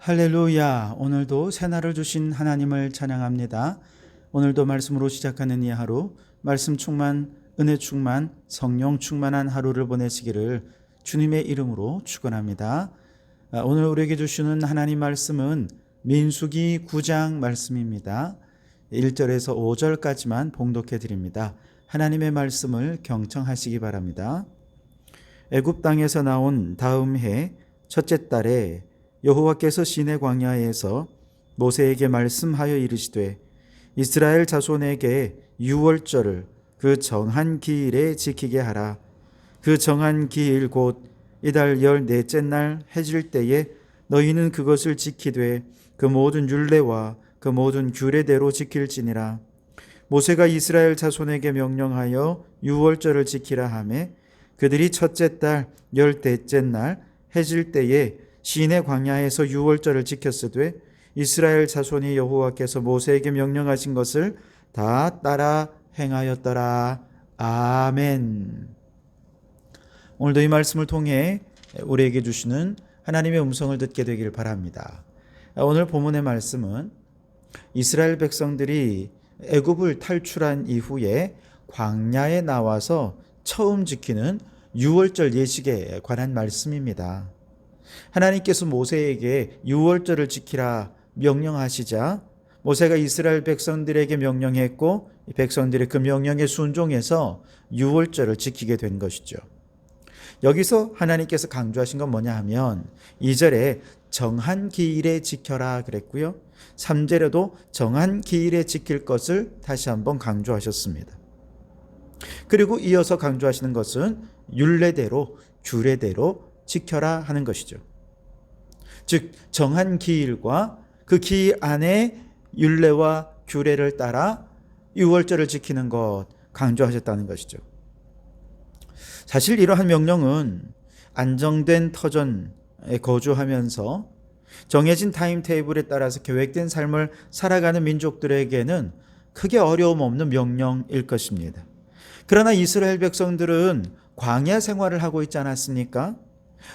할렐루야. 오늘도 새날을 주신 하나님을 찬양합니다. 오늘도 말씀으로 시작하는 이 하루, 말씀 충만, 은혜 충만, 성령 충만한 하루를 보내시기를 주님의 이름으로 축원합니다. 오늘 우리에게 주시는 하나님 말씀은 민수기 9장 말씀입니다. 1절에서 5절까지만 봉독해 드립니다. 하나님의 말씀을 경청하시기 바랍니다. 애굽 땅에서 나온 다음 해 첫째 달에 여호와께서 시내 광야에서 모세에게 말씀하여 이르시되 이스라엘 자손에게 유월절을 그 정한 기일에 지키게 하라. 그 정한 기일 곧 이달 14째 날 해질 때에 너희는 그것을 지키되 그 모든 율례와 그 모든 규례대로 지킬지니라. 모세가 이스라엘 자손에게 명령하여 유월절을 지키라 하매 그들이 첫째 달 14째 날 해질 때에 시내 광야에서 유월절을 지켰으되 이스라엘 자손이 여호와께서 모세에게 명령하신 것을 다 따라 행하였더라. 아멘. 오늘도 이 말씀을 통해 우리에게 주시는 하나님의 음성을 듣게 되길 바랍니다. 오늘 본문의 말씀은 이스라엘 백성들이 애굽을 탈출한 이후에 광야에 나와서 처음 지키는 유월절 예식에 관한 말씀입니다. 하나님께서 모세에게 유월절을 지키라 명령하시자 모세가 이스라엘 백성들에게 명령했고 백성들이 그 명령에 순종해서 유월절을 지키게 된 것이죠. 여기서 하나님께서 강조하신 건 뭐냐 하면 2절에 정한 기일에 지켜라 그랬고요. 3절에도 정한 기일에 지킬 것을 다시 한번 강조하셨습니다. 그리고 이어서 강조하시는 것은 율례대로 규례대로 지켜라 하는 것이죠. 즉 정한 기일과 그 기일 안에 율례와 규례를 따라 유월절을 지키는 것 강조하셨다는 것이죠. 사실 이러한 명령은 안정된 터전에 거주하면서 정해진 타임테이블에 따라서 계획된 삶을 살아가는 민족들에게는 크게 어려움 없는 명령일 것입니다. 그러나 이스라엘 백성들은 광야 생활을 하고 있지 않았습니까?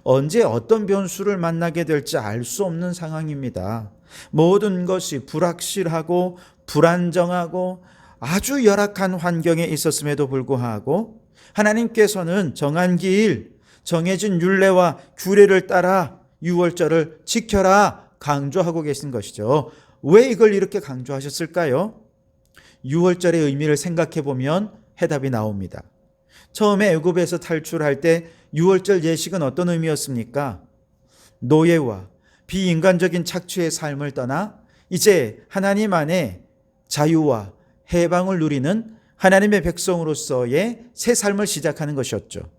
언제 어떤 변수를 만나게 될지 알 수 없는 상황입니다. 모든 것이 불확실하고 불안정하고 아주 열악한 환경에 있었음에도 불구하고 하나님께서는 정한 기일, 정해진 율례와 규례를 따라 유월절을 지켜라 강조하고 계신 것이죠. 왜 이걸 이렇게 강조하셨을까요? 유월절의 의미를 생각해 보면 해답이 나옵니다. 처음에 애굽에서 탈출할 때 유월절 예식은 어떤 의미였습니까? 노예와 비인간적인 착취의 삶을 떠나 이제 하나님 안에 자유와 해방을 누리는 하나님의 백성으로서의 새 삶을 시작하는 것이었죠.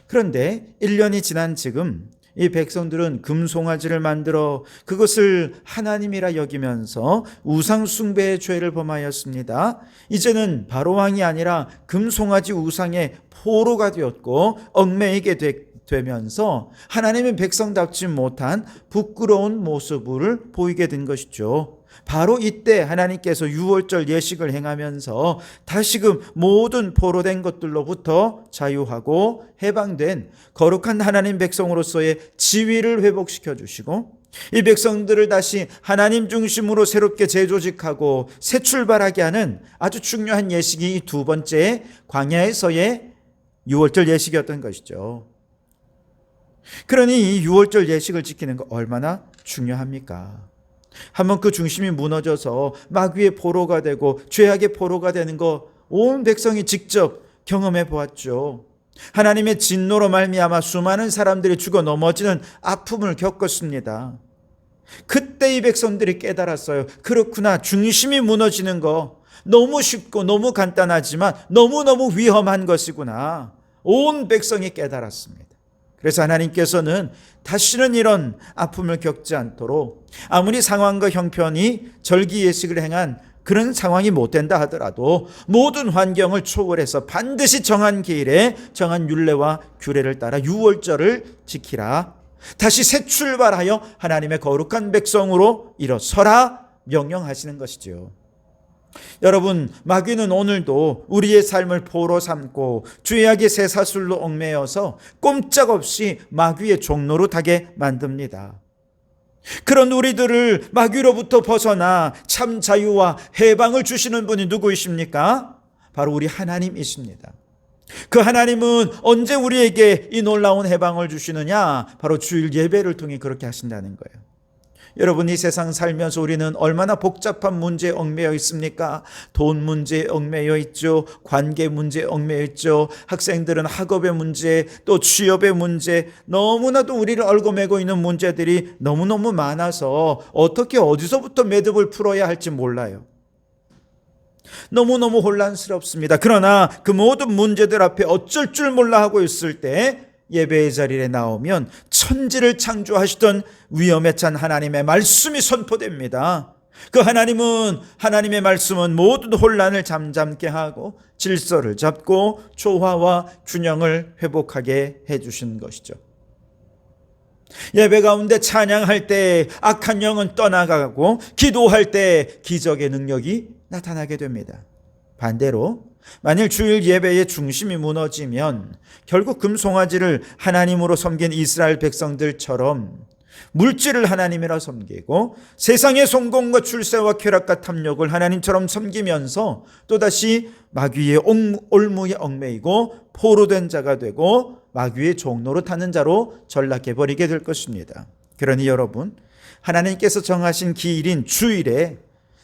그런데 1년이 지난 지금 이 백성들은 금송아지를 만들어 그것을 하나님이라 여기면서 우상 숭배의 죄를 범하였습니다. 이제는 바로왕이 아니라 금송아지 우상의 포로가 되었고 얽매이게 되면서 하나님의 백성답지 못한 부끄러운 모습을 보이게 된 것이죠. 바로 이때 하나님께서 유월절 예식을 행하면서 다시금 모든 포로된 것들로부터 자유하고 해방된 거룩한 하나님 백성으로서의 지위를 회복시켜 주시고 이 백성들을 다시 하나님 중심으로 새롭게 재조직하고 새 출발하게 하는 아주 중요한 예식이 이 두 번째 광야에서의 유월절 예식이었던 것이죠. 그러니 이 유월절 예식을 지키는 거 얼마나 중요합니까? 한번 그 중심이 무너져서 마귀의 포로가 되고 죄악의 포로가 되는 거 온 백성이 직접 경험해 보았죠. 하나님의 진노로 말미암아 수많은 사람들이 죽어 넘어지는 아픔을 겪었습니다. 그때 이 백성들이 깨달았어요. 그렇구나, 중심이 무너지는 거 너무 쉽고 너무 간단하지만 너무너무 위험한 것이구나. 온 백성이 깨달았습니다. 그래서 하나님께서는 다시는 이런 아픔을 겪지 않도록 아무리 상황과 형편이 절기 예식을 행한 그런 상황이 못 된다 하더라도 모든 환경을 초월해서 반드시 정한 기일에 정한 율례와 규례를 따라 유월절을 지키라. 다시 새 출발하여 하나님의 거룩한 백성으로 일어서라 명령하시는 것이죠. 여러분, 마귀는 오늘도 우리의 삶을 포로 삼고 죄악의 쇠사슬로 얽매여서 꼼짝없이 마귀의 종노릇하게 만듭니다. 그런 우리들을 마귀로부터 벗어나 참 자유와 해방을 주시는 분이 누구이십니까? 바로 우리 하나님이십니다. 그 하나님은 언제 우리에게 이 놀라운 해방을 주시느냐? 바로 주일 예배를 통해 그렇게 하신다는 거예요. 여러분, 이 세상 살면서 우리는 얼마나 복잡한 문제에 얽매여 있습니까? 돈 문제에 얽매여 있죠. 관계 문제에 얽매여 있죠. 학생들은 학업의 문제, 또 취업의 문제, 너무나도 우리를 얽어매고 있는 문제들이 너무너무 많아서 어떻게 어디서부터 매듭을 풀어야 할지 몰라요. 너무너무 혼란스럽습니다. 그러나 그 모든 문제들 앞에 어쩔 줄 몰라 하고 있을 때 예배의 자리에 나오면 천지를 창조하시던 위엄에 찬 하나님의 말씀이 선포됩니다. 그 하나님의 말씀은 모든 혼란을 잠잠케 하고 질서를 잡고 조화와 균형을 회복하게 해주신 것이죠. 예배 가운데 찬양할 때 악한 영은 떠나가고 기도할 때 기적의 능력이 나타나게 됩니다. 반대로 만일 주일 예배의 중심이 무너지면 결국 금송아지를 하나님으로 섬긴 이스라엘 백성들처럼 물질을 하나님이라 섬기고 세상의 성공과 출세와 쾌락과 탐욕을 하나님처럼 섬기면서 또다시 마귀의 올무에 얽매이고 포로된 자가 되고 마귀의 종로로 타는 자로 전락해버리게 될 것입니다. 그러니 여러분, 하나님께서 정하신 기일인 주일에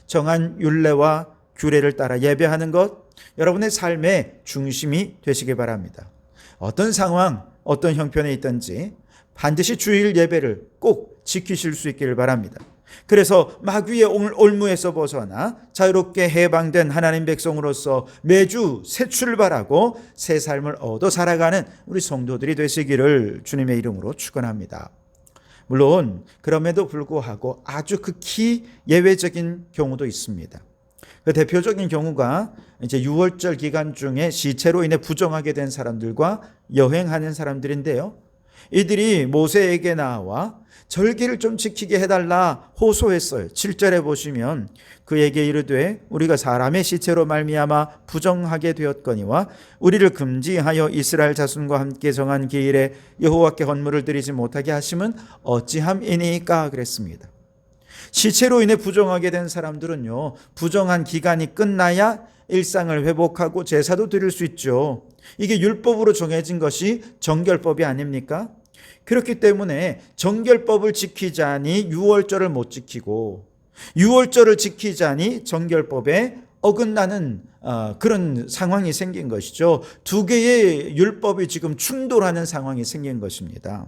정한 율례와 규례를 따라 예배하는 것, 여러분의 삶의 중심이 되시기 바랍니다. 어떤 상황, 어떤 형편에 있든지 반드시 주일 예배를 꼭 지키실 수 있기를 바랍니다. 그래서 마귀의 올무에서 벗어나 자유롭게 해방된 하나님 백성으로서 매주 새 출발하고 새 삶을 얻어 살아가는 우리 성도들이 되시기를 주님의 이름으로 축원합니다. 물론 그럼에도 불구하고 아주 극히 예외적인 경우도 있습니다. 그 대표적인 경우가 이제 6월절 기간 중에 시체로 인해 부정하게 된 사람들과 여행하는 사람들인데요. 이들이 모세에게 나와 절기를 좀 지키게 해달라 호소했어요. 7절에 보시면 그에게 이르되 우리가 사람의 시체로 말미암아 부정하게 되었거니와 우리를 금지하여 이스라엘 자손과 함께 정한 기일에 여호와께 헌물을 드리지 못하게 하심은 어찌함이니까 그랬습니다. 시체로 인해 부정하게 된 사람들은요, 부정한 기간이 끝나야 일상을 회복하고 제사도 드릴 수 있죠. 이게 율법으로 정해진 것이 정결법이 아닙니까? 그렇기 때문에 정결법을 지키자니 유월절을 못 지키고 유월절을 지키자니 정결법에 어긋나는 그런 상황이 생긴 것이죠. 두 개의 율법이 지금 충돌하는 상황이 생긴 것입니다.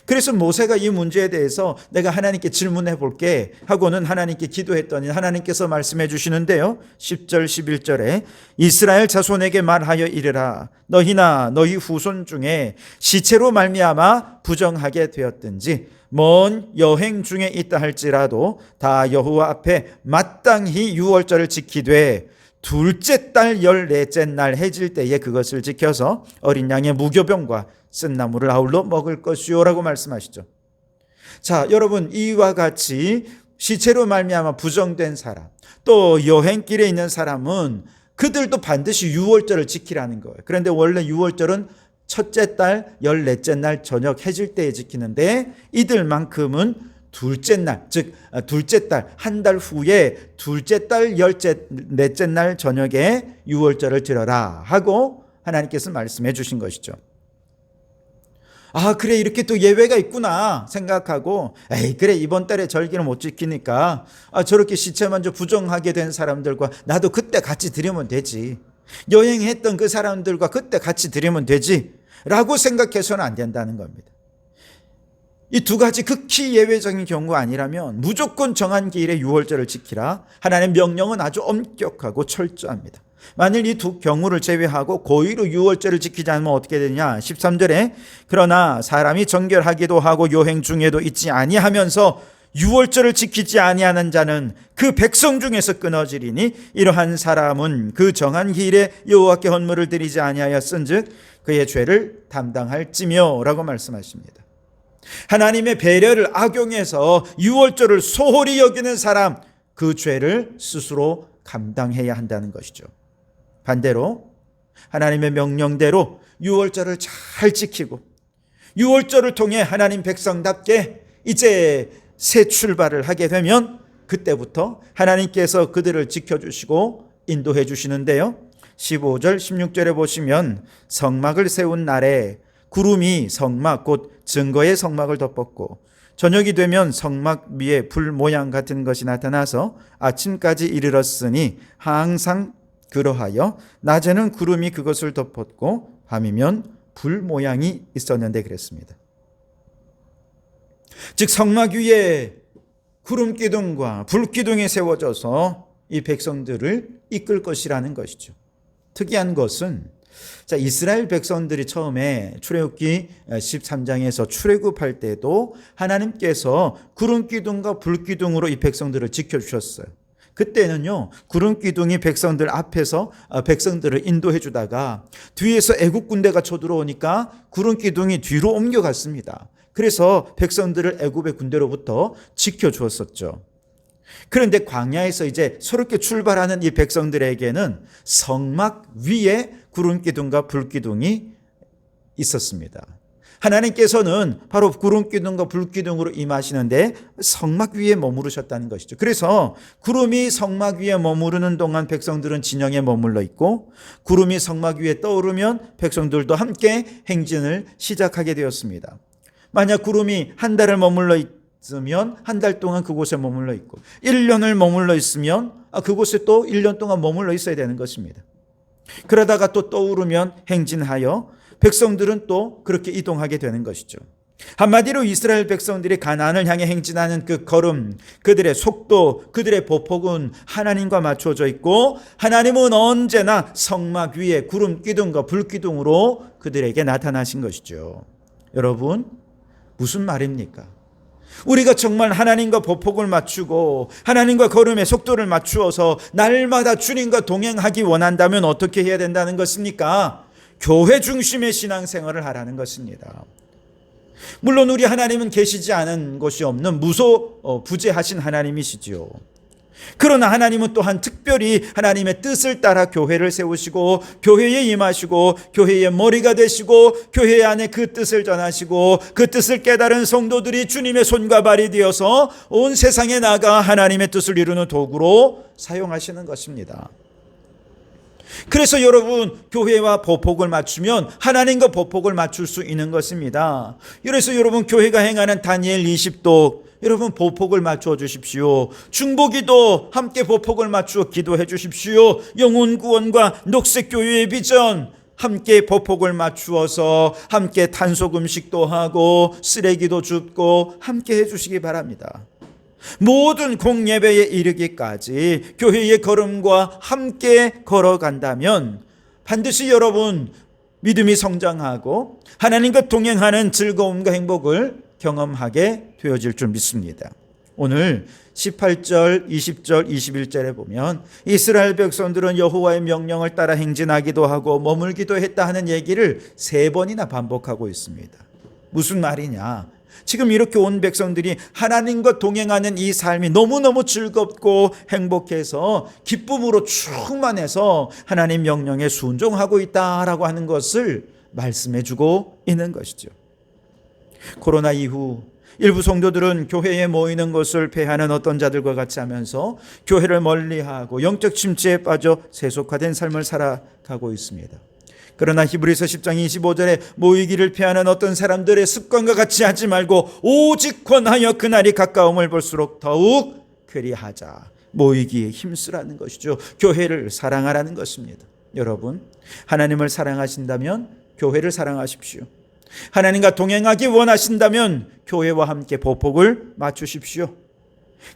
그래서 모세가 이 문제에 대해서 내가 하나님께 질문해 볼게 하고는 하나님께 기도했더니 하나님께서 말씀해 주시는데요. 10절 11절에 이스라엘 자손에게 말하여 이르라 너희나 너희 후손 중에 시체로 말미암아 부정하게 되었든지 먼 여행 중에 있다 할지라도 다 여호와 앞에 마땅히 유월절을 지키되 둘째 달 14째 날 해질 때에 그것을 지켜서 어린 양의 무교병과 쓴 나물을 아울러 먹을 것이요라고 말씀하시죠. 자, 여러분, 이와 같이 시체로 말미암아 부정된 사람, 또 여행길에 있는 사람은 그들도 반드시 유월절을 지키라는 거예요. 그런데 원래 유월절은 첫째 달 14째 날 저녁 해질 때에 지키는데 이들만큼은 둘째 날, 즉 둘째 달 한 달 후에 둘째 달 넷째 날 저녁에 유월절을 지켜라 하고 하나님께서 말씀해 주신 것이죠. 아, 그래, 이렇게 또 예외가 있구나 생각하고 에이, 그래, 이번 달에 절기를 못 지키니까 저렇게 시체 먼저 부정하게 된 사람들과 나도 그때 같이 드리면 되지, 여행했던 그 사람들과 그때 같이 드리면 되지 라고 생각해서는 안 된다는 겁니다. 이 두 가지 극히 예외적인 경우가 아니라면 무조건 정한 기일에 유월절을 지키라. 하나님의 명령은 아주 엄격하고 철저합니다. 만일 이 두 경우를 제외하고 고의로 유월절을 지키지 않으면 어떻게 되냐? 13절에 그러나 사람이 정결하기도 하고 여행 중에도 있지 아니하면서 유월절을 지키지 아니하는 자는 그 백성 중에서 끊어지리니 이러한 사람은 그 정한 기일에 여호와께 헌물을 드리지 아니하였은즉 그의 죄를 담당할지며 라고 말씀하십니다. 하나님의 배려를 악용해서 유월절을 소홀히 여기는 사람, 그 죄를 스스로 감당해야 한다는 것이죠. 반대로 하나님의 명령대로 유월절을 잘 지키고 유월절을 통해 하나님 백성답게 이제 새 출발을 하게 되면 그때부터 하나님께서 그들을 지켜주시고 인도해 주시는데요. 15절 16절에 보시면 성막을 세운 날에 구름이 성막 곧 증거의 성막을 덮었고 저녁이 되면 성막 위에 불 모양 같은 것이 나타나서 아침까지 이르렀으니 항상 그러하여 낮에는 구름이 그것을 덮었고 밤이면 불 모양이 있었는데 그랬습니다. 즉 성막 위에 구름 기둥과 불 기둥이 세워져서 이 백성들을 이끌 것이라는 것이죠. 특이한 것은 이스라엘 백성들이 처음에 출애굽기 13장에서 출애굽할 때도 하나님께서 구름 기둥과 불 기둥으로 이 백성들을 지켜주셨어요. 그때는요 구름 기둥이 백성들 앞에서 백성들을 인도해 주다가 뒤에서 애국 군대가 쳐들어오니까 구름 기둥이 뒤로 옮겨갔습니다. 그래서 백성들을 애굽의 군대로부터 지켜주었었죠. 그런데 광야에서 이제 새롭게 출발하는 이 백성들에게는 성막 위에 구름 기둥과 불 기둥이 있었습니다. 하나님께서는 바로 구름 기둥과 불 기둥으로 임하시는데 성막 위에 머무르셨다는 것이죠. 그래서 구름이 성막 위에 머무르는 동안 백성들은 진영에 머물러 있고 구름이 성막 위에 떠오르면 백성들도 함께 행진을 시작하게 되었습니다. 만약 구름이 한 달을 머물러 있으면 한 달 동안 그곳에 머물러 있고 1년을 머물러 있으면 그곳에 또 1년 동안 머물러 있어야 되는 것입니다. 그러다가 또 떠오르면 행진하여 백성들은 또 그렇게 이동하게 되는 것이죠. 한마디로 이스라엘 백성들이 가나안을 향해 행진하는 그 걸음, 그들의 속도, 그들의 보폭은 하나님과 맞춰져 있고 하나님은 언제나 성막 위에 구름 기둥과 불 기둥으로 그들에게 나타나신 것이죠. 여러분, 무슨 말입니까? 우리가 정말 하나님과 보폭을 맞추고 하나님과 걸음의 속도를 맞추어서 날마다 주님과 동행하기 원한다면 어떻게 해야 된다는 것입니까? 교회 중심의 신앙생활을 하라는 것입니다. 물론 우리 하나님은 계시지 않은 곳이 없는 무소부재하신 하나님이시지요. 그러나 하나님은 또한 특별히 하나님의 뜻을 따라 교회를 세우시고 교회에 임하시고 교회의 머리가 되시고 교회 안에 그 뜻을 전하시고 그 뜻을 깨달은 성도들이 주님의 손과 발이 되어서 온 세상에 나가 하나님의 뜻을 이루는 도구로 사용하시는 것입니다. 그래서 여러분, 교회와 보폭을 맞추면 하나님과 보폭을 맞출 수 있는 것입니다. 그래서 여러분, 교회가 행하는 다니엘 20도 여러분 보폭을 맞추어 주십시오. 중보기도 함께 보폭을 맞추어 기도해 주십시오. 영혼 구원과 녹색교회의 비전 함께 보폭을 맞추어서 함께 단속 음식도 하고 쓰레기도 줍고 함께 해 주시기 바랍니다. 모든 공예배에 이르기까지 교회의 걸음과 함께 걸어간다면 반드시 여러분 믿음이 성장하고 하나님과 동행하는 즐거움과 행복을 경험하게 되어질 줄 믿습니다. 오늘 18절, 20절, 21절에 보면 이스라엘 백성들은 여호와의 명령을 따라 행진하기도 하고 머물기도 했다 하는 얘기를 3번이나 반복하고 있습니다. 무슨 말이냐? 지금 이렇게 온 백성들이 하나님과 동행하는 이 삶이 너무너무 즐겁고 행복해서 기쁨으로 충만해서 하나님 명령에 순종하고 있다라고 하는 것을 말씀해 주고 있는 것이죠. 코로나 이후 일부 성도들은 교회에 모이는 것을 폐하는 어떤 자들과 같이 하면서 교회를 멀리하고 영적 침체에 빠져 세속화된 삶을 살아가고 있습니다. 그러나 히브리서 10장 25절에 모이기를 피하는 어떤 사람들의 습관과 같이 하지 말고 오직 권하여 그날이 가까움을 볼수록 더욱 그리하자. 모이기에 힘쓰라는 것이죠. 교회를 사랑하라는 것입니다. 여러분, 하나님을 사랑하신다면 교회를 사랑하십시오. 하나님과 동행하기 원하신다면 교회와 함께 보폭을 맞추십시오.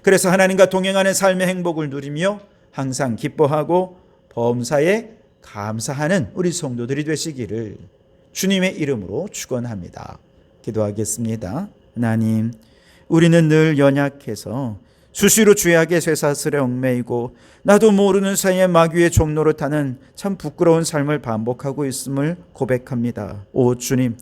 그래서 하나님과 동행하는 삶의 행복을 누리며 항상 기뻐하고 범사에 감사하는 우리 성도들이 되시기를 주님의 이름으로 축원합니다. 기도하겠습니다. 하나님, 우리는 늘 연약해서 수시로 죄악의 쇠사슬에 얽매이고 나도 모르는 사이에 마귀의 종로를 타는 참 부끄러운 삶을 반복하고 있음을 고백합니다. 오 주님,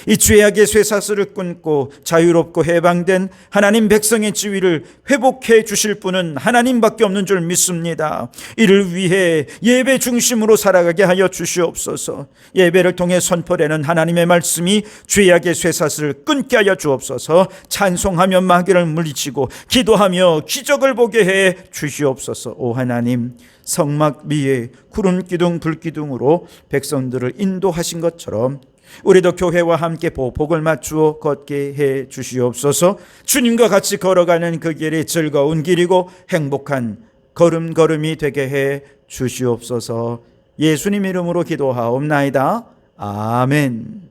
이 죄악의 쇠사슬을 끊고 자유롭고 해방된 하나님 백성의 지위를 회복해 주실 분은 하나님밖에 없는 줄 믿습니다. 이를 위해 예배 중심으로 살아가게 하여 주시옵소서. 예배를 통해 선포되는 하나님의 말씀이 죄악의 쇠사슬을 끊게 하여 주옵소서. 찬송하며 마귀를 물리치고 기도하며 기적을 보게 해 주시옵소서. 오 하나님, 성막 위에 구름 기둥 불 기둥으로 백성들을 인도하신 것처럼 우리도 교회와 함께 보복을 맞추어 걷게 해 주시옵소서. 주님과 같이 걸어가는 그 길이 즐거운 길이고 행복한 걸음걸음이 되게 해 주시옵소서. 예수님 이름으로 기도하옵나이다. 아멘.